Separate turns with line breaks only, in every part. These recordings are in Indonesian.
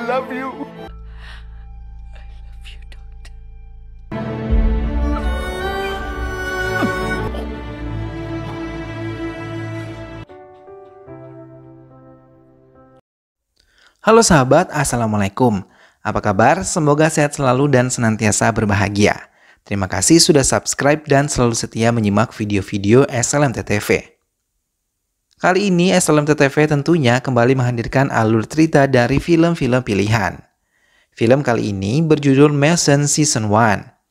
love you.
Halo sahabat, Assalamualaikum. Apa kabar? Semoga sehat selalu dan senantiasa berbahagia. Terima kasih sudah subscribe dan selalu setia menyimak video-video SLMT TV. Kali ini SLMT TV tentunya kembali menghadirkan alur cerita dari film-film pilihan. Film kali ini berjudul Mason Season 1.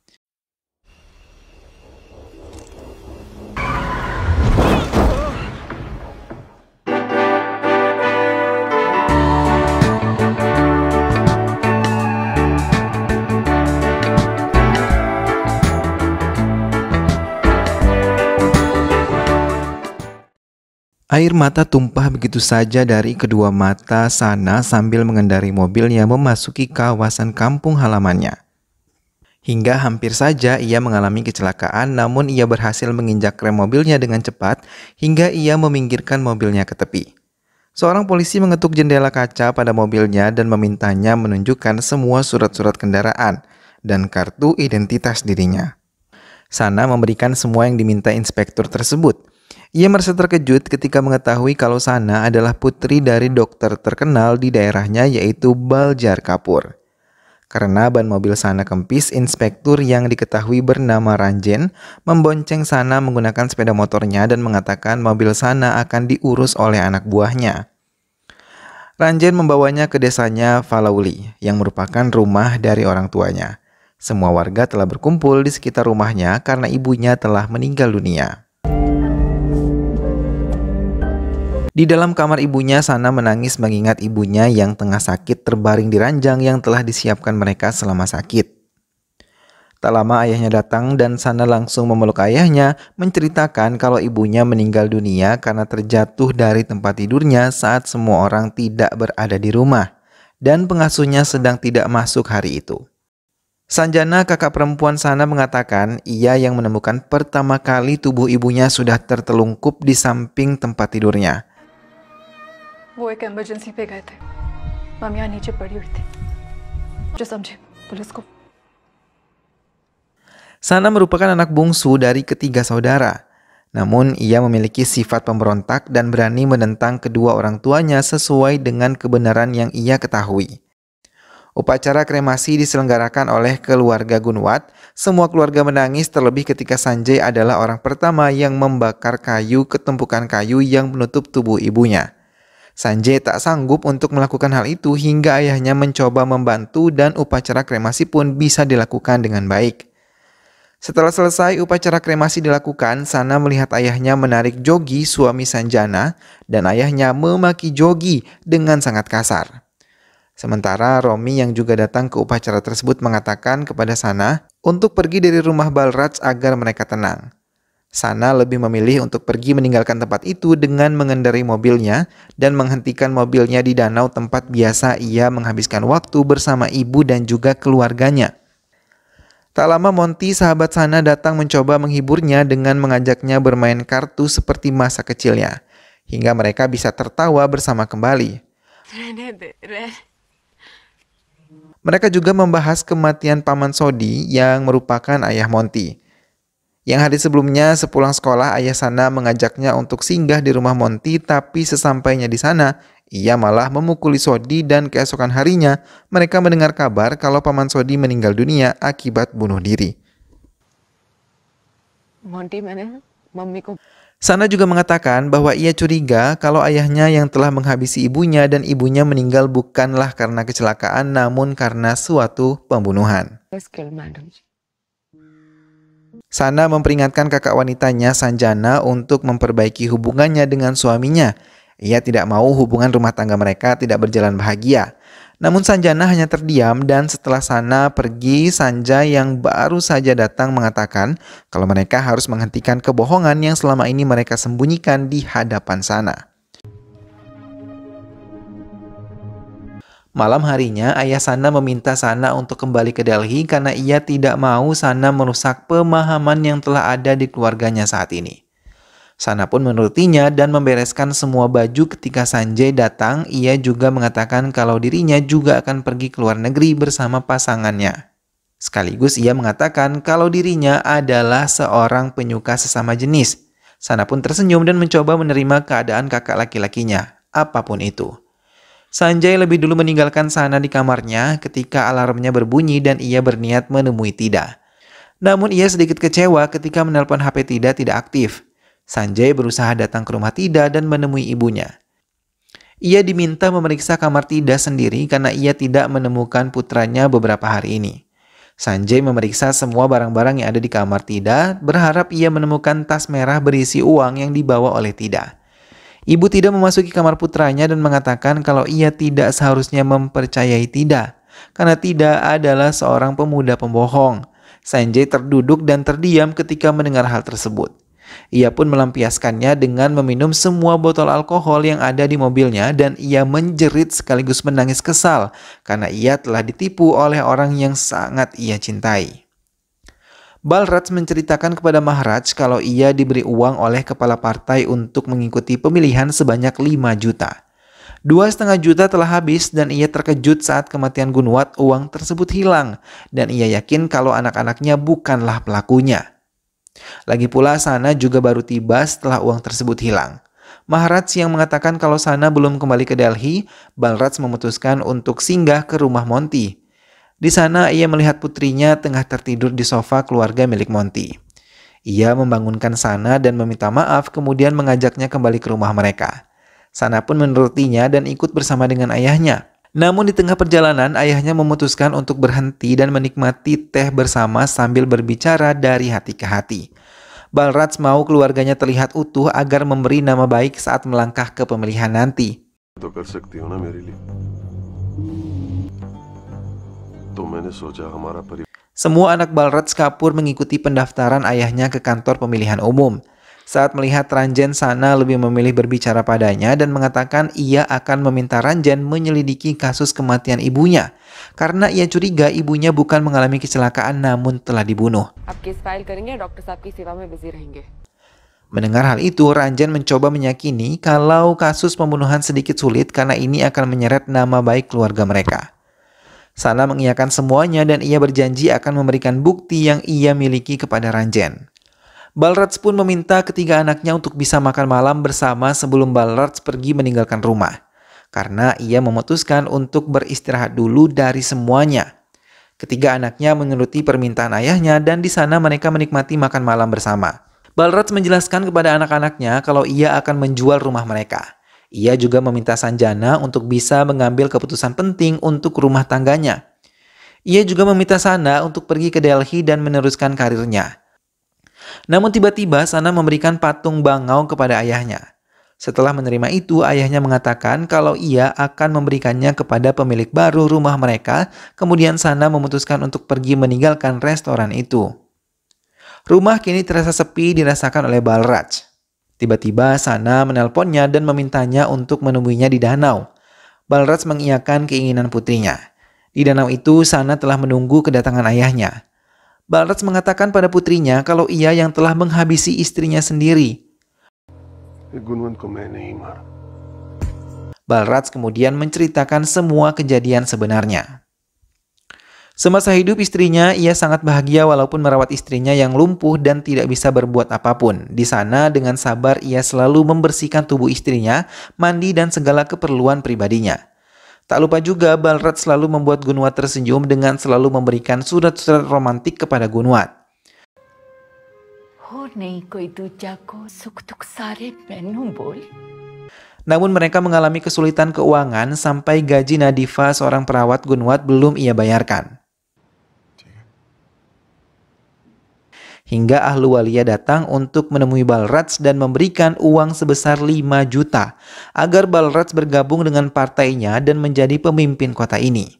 Air mata tumpah begitu saja dari kedua mata Sana sambil mengendarai mobilnya memasuki kawasan kampung halamannya. Hingga hampir saja ia mengalami kecelakaan, namun ia berhasil menginjak rem mobilnya dengan cepat hingga ia meminggirkan mobilnya ke tepi. Seorang polisi mengetuk jendela kaca pada mobilnya dan memintanya menunjukkan semua surat-surat kendaraan dan kartu identitas dirinya. Sana memberikan semua yang diminta inspektur tersebut. Ia merasa terkejut ketika mengetahui kalau Sana adalah putri dari dokter terkenal di daerahnya yaitu Baljar Kapur. Karena ban mobil Sana kempis, inspektur yang diketahui bernama Ranjen membonceng Sana menggunakan sepeda motornya dan mengatakan mobil Sana akan diurus oleh anak buahnya. Ranjen membawanya ke desanya Falauli yang merupakan rumah dari orang tuanya. Semua warga telah berkumpul di sekitar rumahnya karena ibunya telah meninggal dunia. Di dalam kamar ibunya, Sana menangis mengingat ibunya yang tengah sakit terbaring di ranjang yang telah disiapkan mereka selama sakit. Tak lama ayahnya datang dan Sana langsung memeluk ayahnya, menceritakan kalau ibunya meninggal dunia karena terjatuh dari tempat tidurnya saat semua orang tidak berada di rumah dan pengasuhnya sedang tidak masuk hari itu. Sanjana, kakak perempuan Sana, mengatakan ia yang menemukan pertama kali tubuh ibunya sudah tertelungkup di samping tempat tidurnya.
वो एक इमरजेंसी पे गए थे। हम यहाँ नीचे पड़ी हुई थी। जो समझे पुलिस को।
Sana merupakan anak bungsu dari ketiga saudara. Namun ia memiliki sifat pemberontak dan berani menentang kedua orang tuanya sesuai dengan kebenaran yang ia ketahui. Upacara kremasi diselenggarakan oleh keluarga Gunwat. Semua keluarga menangis terlebih ketika Sanjay adalah orang pertama yang membakar kayu ke tumpukan kayu yang menutup tubuh ibunya. Sanjay tak sanggup untuk melakukan hal itu hingga ayahnya mencoba membantu dan upacara kremasi pun bisa dilakukan dengan baik. Setelah selesai upacara kremasi dilakukan, Sana melihat ayahnya menarik Jogi, suami Sanjana, dan ayahnya memaki Jogi dengan sangat kasar. Sementara Romi yang juga datang ke upacara tersebut mengatakan kepada Sana untuk pergi dari rumah Balraj agar mereka tenang. Sana lebih memilih untuk pergi meninggalkan tempat itu dengan mengendarai mobilnya dan menghentikan mobilnya di danau tempat biasa ia menghabiskan waktu bersama ibu dan juga keluarganya. Tak lama Monty, sahabat Sana, datang mencoba menghiburnya dengan mengajaknya bermain kartu seperti masa kecilnya, hingga mereka bisa tertawa bersama kembali. Mereka juga membahas kematian Paman Sodi yang merupakan ayah Monty. Yang hari sebelumnya sepulang sekolah, ayah Sana mengajaknya untuk singgah di rumah Monty, tapi sesampainya di sana, ia malah memukuli Sodi dan keesokan harinya mereka mendengar kabar kalau Paman Sodi meninggal dunia akibat bunuh diri. Sana juga mengatakan bahwa ia curiga kalau ayahnya yang telah menghabisi ibunya dan ibunya meninggal bukanlah karena kecelakaan namun karena suatu pembunuhan. Sana memperingatkan kakak wanitanya Sanjana untuk memperbaiki hubungannya dengan suaminya. Ia tidak mau hubungan rumah tangga mereka tidak berjalan bahagia. Namun Sanjana hanya terdiam dan setelah Sana pergi, Sanjay yang baru saja datang mengatakan kalau mereka harus menghentikan kebohongan yang selama ini mereka sembunyikan di hadapan Sana. Malam harinya, ayah Sana meminta Sana untuk kembali ke Delhi karena ia tidak mau Sana merusak pemahaman yang telah ada di keluarganya saat ini. Sana pun menurutinya dan membereskan semua baju. Ketika Sanjay datang, ia juga mengatakan kalau dirinya juga akan pergi ke luar negeri bersama pasangannya. Sekaligus ia mengatakan kalau dirinya adalah seorang penyuka sesama jenis. Sana pun tersenyum dan mencoba menerima keadaan kakak laki-lakinya, apapun itu. Sanjay lebih dulu meninggalkan Sana di kamarnya ketika alarmnya berbunyi dan ia berniat menemui Tida. Namun ia sedikit kecewa ketika menelpon HP Tida tidak aktif. Sanjay berusaha datang ke rumah Tida dan menemui ibunya. Ia diminta memeriksa kamar Tida sendiri karena ia tidak menemukan putranya beberapa hari ini. Sanjay memeriksa semua barang-barang yang ada di kamar Tida, berharap ia menemukan tas merah berisi uang yang dibawa oleh Tida. Ibu Tida memasuki kamar putranya dan mengatakan kalau ia tidak seharusnya mempercayai Tida, karena Tida adalah seorang pemuda pembohong. Sanjay terduduk dan terdiam ketika mendengar hal tersebut. Ia pun melampiaskannya dengan meminum semua botol alkohol yang ada di mobilnya dan ia menjerit sekaligus menangis kesal karena ia telah ditipu oleh orang yang sangat ia cintai. Balraj menceritakan kepada Maharaj kalau ia diberi uang oleh kepala partai untuk mengikuti pemilihan sebanyak 5 juta. 2,5 juta telah habis dan ia terkejut saat kematian Gunwat uang tersebut hilang dan ia yakin kalau anak-anaknya bukanlah pelakunya. Lagi pula Sana juga baru tiba setelah uang tersebut hilang. Maharaj yang mengatakan kalau Sana belum kembali ke Delhi, Balraj memutuskan untuk singgah ke rumah Monty. Di sana ia melihat putrinya tengah tertidur di sofa keluarga milik Monty. Ia membangunkan Sana dan meminta maaf kemudian mengajaknya kembali ke rumah mereka. Sana pun menurutinya dan ikut bersama dengan ayahnya. Namun di tengah perjalanan ayahnya memutuskan untuk berhenti dan menikmati teh bersama sambil berbicara dari hati ke hati. Balraj mau keluarganya terlihat utuh agar memberi nama baik saat melangkah ke pemilihan nanti. Semua anak Balraj Kapoor mengikuti pendaftaran ayahnya ke kantor pemilihan umum. Saat melihat Ranjan, Sana lebih memilih berbicara padanya dan mengatakan ia akan meminta Ranjan menyelidiki kasus kematian ibunya. Karena ia curiga ibunya bukan mengalami kecelakaan namun telah dibunuh. Mendengar hal itu, Ranjan mencoba meyakini kalau kasus pembunuhan sedikit sulit karena ini akan menyeret nama baik keluarga mereka. Sana mengiyakan semuanya dan ia berjanji akan memberikan bukti yang ia miliki kepada Ranjan. Balraj pun meminta ketiga anaknya untuk bisa makan malam bersama sebelum Balraj pergi meninggalkan rumah. Karena ia memutuskan untuk beristirahat dulu dari semuanya. Ketiga anaknya menuruti permintaan ayahnya dan di sana mereka menikmati makan malam bersama. Balraj menjelaskan kepada anak-anaknya kalau ia akan menjual rumah mereka. Ia juga meminta Sanjana untuk bisa mengambil keputusan penting untuk rumah tangganya. Ia juga meminta Sana untuk pergi ke Delhi dan meneruskan karirnya. Namun tiba-tiba Sana memberikan patung bangau kepada ayahnya. Setelah menerima itu, ayahnya mengatakan kalau ia akan memberikannya kepada pemilik baru rumah mereka. Kemudian Sana memutuskan untuk pergi meninggalkan restoran itu. Rumah kini terasa sepi dirasakan oleh Balraj. Tiba-tiba Sana menelponnya dan memintanya untuk menemuinya di danau. Balraj mengiyakan keinginan putrinya. Di danau itu Sana telah menunggu kedatangan ayahnya. Balraj mengatakan pada putrinya kalau ia yang telah menghabisi istrinya sendiri. Balraj kemudian menceritakan semua kejadian sebenarnya. Semasa hidup istrinya, ia sangat bahagia walaupun merawat istrinya yang lumpuh dan tidak bisa berbuat apapun. Di sana dengan sabar ia selalu membersihkan tubuh istrinya, mandi dan segala keperluan pribadinya. Tak lupa juga Balraj selalu membuat Gunwat tersenyum dengan selalu memberikan surat-surat romantik kepada Gunwat. Namun mereka mengalami kesulitan keuangan sampai gaji Nadifa seorang perawat Gunwat belum ia bayarkan. Hingga Ahluwalia datang untuk menemui Balraj dan memberikan uang sebesar 5 juta agar Balraj bergabung dengan partainya dan menjadi pemimpin kota ini.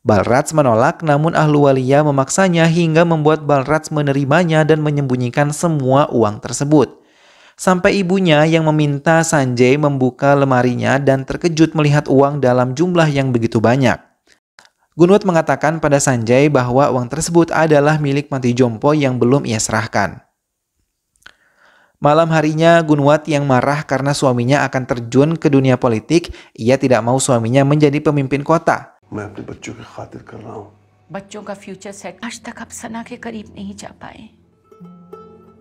Balraj menolak, namun Ahluwalia memaksanya hingga membuat Balraj menerimanya dan menyembunyikan semua uang tersebut. Sampai ibunya yang meminta Sanjay membuka lemarinya dan terkejut melihat uang dalam jumlah yang begitu banyak. Gunwat mengatakan pada Sanjay bahwa uang tersebut adalah milik Mati Jompo yang belum ia serahkan. Malam harinya, Gunwat yang marah karena suaminya akan terjun ke dunia politik, ia tidak mau suaminya menjadi pemimpin kota.
मैं अपने बच्चों की खातिर कर रहा हूँ।
बच्चों का फ्यूचर सेट आज तक आप सना के करीब नहीं जा पाए।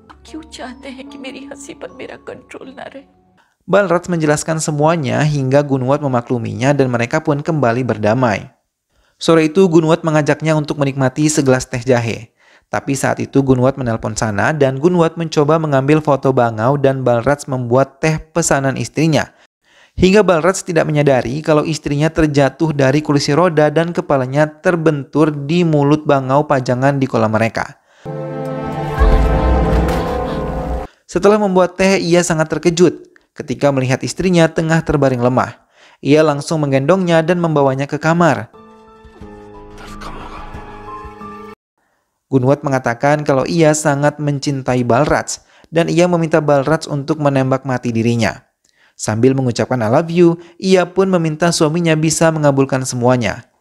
आप क्यों चाहते हैं कि मेरी हंसी पर मेरा कंट्रोल ना रहे?
Balraj menjelaskan semuanya hingga Gunwat memakluminya dan mereka pun kembali berdamai. Sore itu Gunwat mengajaknya untuk menikmati segelas teh jahe. Tapi saat itu Gunwat menelpon Sana dan Gunwat mencoba mengambil foto bangau dan Balraj membuat teh pesanan istrinya. Hingga Balraj tidak menyadari kalau istrinya terjatuh dari kursi roda dan kepalanya terbentur di mulut bangau pajangan di kolam mereka. Setelah membuat teh, ia sangat terkejut ketika melihat istrinya tengah terbaring lemah. Ia langsung menggendongnya dan membawanya ke kamar. Gunwat mengatakan kalau ia sangat mencintai Balraj dan ia meminta Balraj untuk menembak mati dirinya. Sambil mengucapkan I love you, ia pun meminta suaminya bisa mengabulkan semuanya.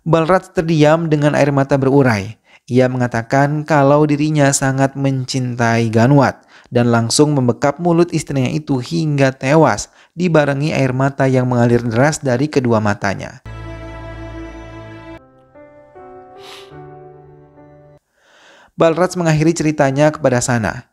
Balraj terdiam dengan air mata berurai. Ia mengatakan kalau dirinya sangat mencintai Gunwat dan langsung membekap mulut istrinya itu hingga tewas, dibarengi air mata yang mengalir deras dari kedua matanya. Balraj mengakhiri ceritanya kepada Sana.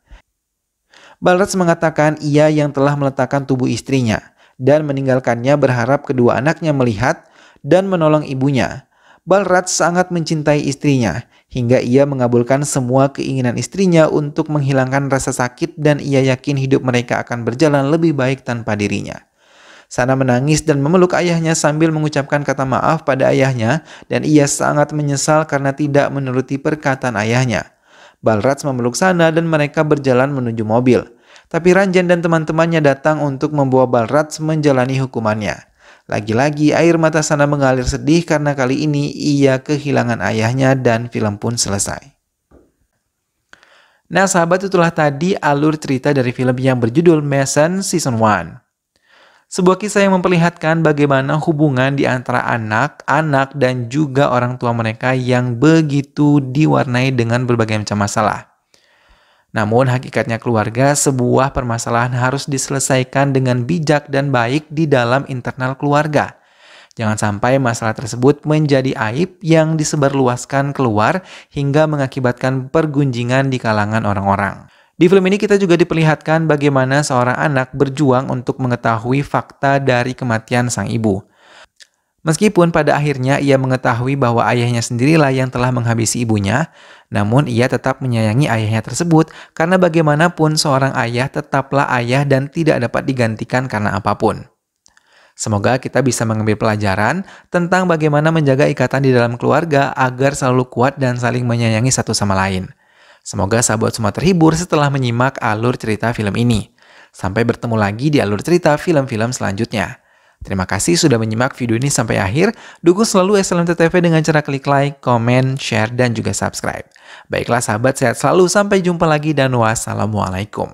Balraj mengatakan ia yang telah meletakkan tubuh istrinya dan meninggalkannya berharap kedua anaknya melihat dan menolong ibunya. Balraj sangat mencintai istrinya hingga ia mengabulkan semua keinginan istrinya untuk menghilangkan rasa sakit dan ia yakin hidup mereka akan berjalan lebih baik tanpa dirinya. Sana menangis dan memeluk ayahnya sambil mengucapkan kata maaf pada ayahnya dan ia sangat menyesal karena tidak menuruti perkataan ayahnya. Balraj memeluk Sana dan mereka berjalan menuju mobil. Tapi Ranjan dan teman-temannya datang untuk membawa Balraj menjalani hukumannya. Lagi-lagi air mata Sana mengalir sedih karena kali ini ia kehilangan ayahnya dan film pun selesai. Nah sahabat, itulah tadi alur cerita dari film yang berjudul Mason Season 1. Sebuah kisah yang memperlihatkan bagaimana hubungan di antara anak-anak dan juga orang tua mereka yang begitu diwarnai dengan berbagai macam masalah. Namun hakikatnya keluarga, sebuah permasalahan harus diselesaikan dengan bijak dan baik di dalam internal keluarga. Jangan sampai masalah tersebut menjadi aib yang disebarluaskan keluar hingga mengakibatkan pergunjingan di kalangan orang-orang. Di film ini kita juga diperlihatkan bagaimana seorang anak berjuang untuk mengetahui fakta dari kematian sang ibu. Meskipun pada akhirnya ia mengetahui bahwa ayahnya sendirilah yang telah menghabisi ibunya, namun ia tetap menyayangi ayahnya tersebut karena bagaimanapun seorang ayah tetaplah ayah dan tidak dapat digantikan karena apapun. Semoga kita bisa mengambil pelajaran tentang bagaimana menjaga ikatan di dalam keluarga agar selalu kuat dan saling menyayangi satu sama lain. Semoga sahabat semua terhibur setelah menyimak alur cerita film ini. Sampai bertemu lagi di alur cerita film-film selanjutnya. Terima kasih sudah menyimak video ini sampai akhir. Dukung selalu SLMT TV dengan cara klik like, komen, share, dan juga subscribe. Baiklah sahabat, sehat selalu. Sampai jumpa lagi dan wassalamualaikum.